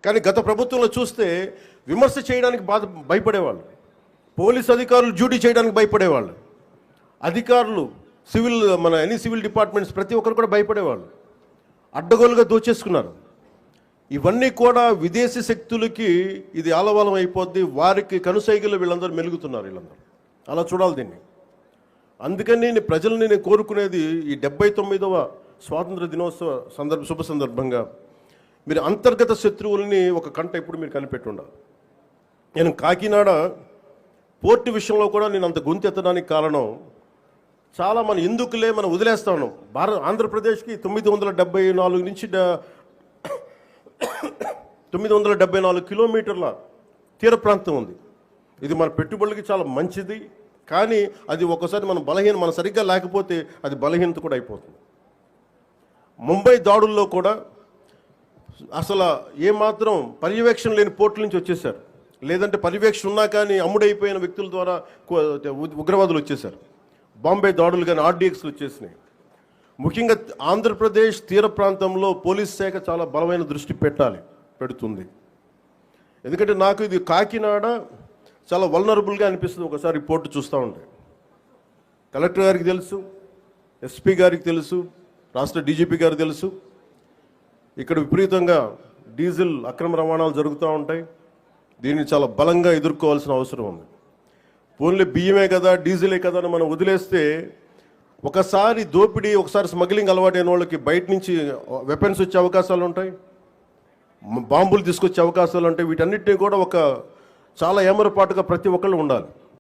కానీ గత ప్రభుత్వంలో చూస్తే విమర్శ చేయడానికి భయపడేవాళ్ళు, పోలీస్ అధికారులు డ్యూటీ చేయడానికి భయపడేవాళ్ళు, అధికారులు సివిల్ డిపార్ట్మెంట్స్ ప్రతి ఒక్కరు కూడా భయపడేవాళ్ళు. అడ్డగోలుగా దోచేసుకున్నారు. ఇవన్నీ కూడా విదేశీ శక్తులకి ఇది ఆలవాలం అయిపోద్ది, వారికి కనుసైగలు వీళ్ళందరూ మెలుగుతున్నారు. వీళ్ళందరూ అలా చూడాలి దీన్ని. అందుకని నేను ప్రజల్ని కోరుకునేది, ఈ 79వ స్వాతంత్ర దినోత్సవ శుభ సందర్భంగా మీరు అంతర్గత శత్రువుల్ని ఒక కంట ఇప్పుడు మీరు కనిపెట్టి ఉండాలి. నేను కాకినాడ పోర్టు విషయంలో కూడా నేను అంత గొంతెత్తడానికి కారణం, చాలా ఎందుకులే మనం వదిలేస్తా ఉన్నాం. ఆంధ్రప్రదేశ్కి 974 నుంచి 974 కిలోమీటర్ల తీర ప్రాంతం ఉంది. ఇది మన పెట్టుబడులకి చాలా మంచిది. కానీ అది ఒకసారి మన సరిగ్గా లేకపోతే అది బలహీనత కూడా అయిపోతుంది. ముంబై దాడుల్లో కూడా అసలు ఏమాత్రం పర్యవేక్షణ లేని పోర్టుల నుంచి వచ్చేసారు, లేదంటే పర్యవేక్షణ ఉన్నా కానీ అమ్ముడైపోయిన వ్యక్తుల ద్వారా ఉగ్రవాదులు వచ్చేసారు. బాంబే దాడులు కానీ ఆర్డీఎక్స్లు వచ్చేసినాయి. ముఖ్యంగా ఆంధ్రప్రదేశ్ తీర ప్రాంతంలో పోలీస్ శాఖ చాలా బలమైన దృష్టి పెడుతుంది. ఎందుకంటే నాకు ఇది కాకినాడ చాలా వల్నరబుల్గా అనిపిస్తుంది ఒకసారి రిపోర్టు చూస్తూ ఉంటే. కలెక్టర్ గారికి తెలుసు, ఎస్పీ గారికి తెలుసు, రాష్ట్ర డీజీపీ గారికి తెలుసు, ఇక్కడ విపరీతంగా డీజిల్ అక్రమ రవాణాలు జరుగుతూ ఉంటాయి. దీన్ని చాలా బలంగా ఎదుర్కోవాల్సిన అవసరం ఉంది. ఓన్లీ బియ్యమే కదా, డీజిలే కదా అని మనం వదిలేస్తే ఒకసారి దోపిడీ, ఒకసారి స్మగ్లింగ్ అలవాటైన వాళ్ళకి బయట నుంచి వెపన్స్ వచ్చే అవకాశాలు ఉంటాయి, బాంబులు తీసుకొచ్చే అవకాశాలు ఉంటాయి. వీటన్నిటినీ కూడా చాలా ఏమరపాటుగా ప్రతి ఒక్కళ్ళు ఉండాలి.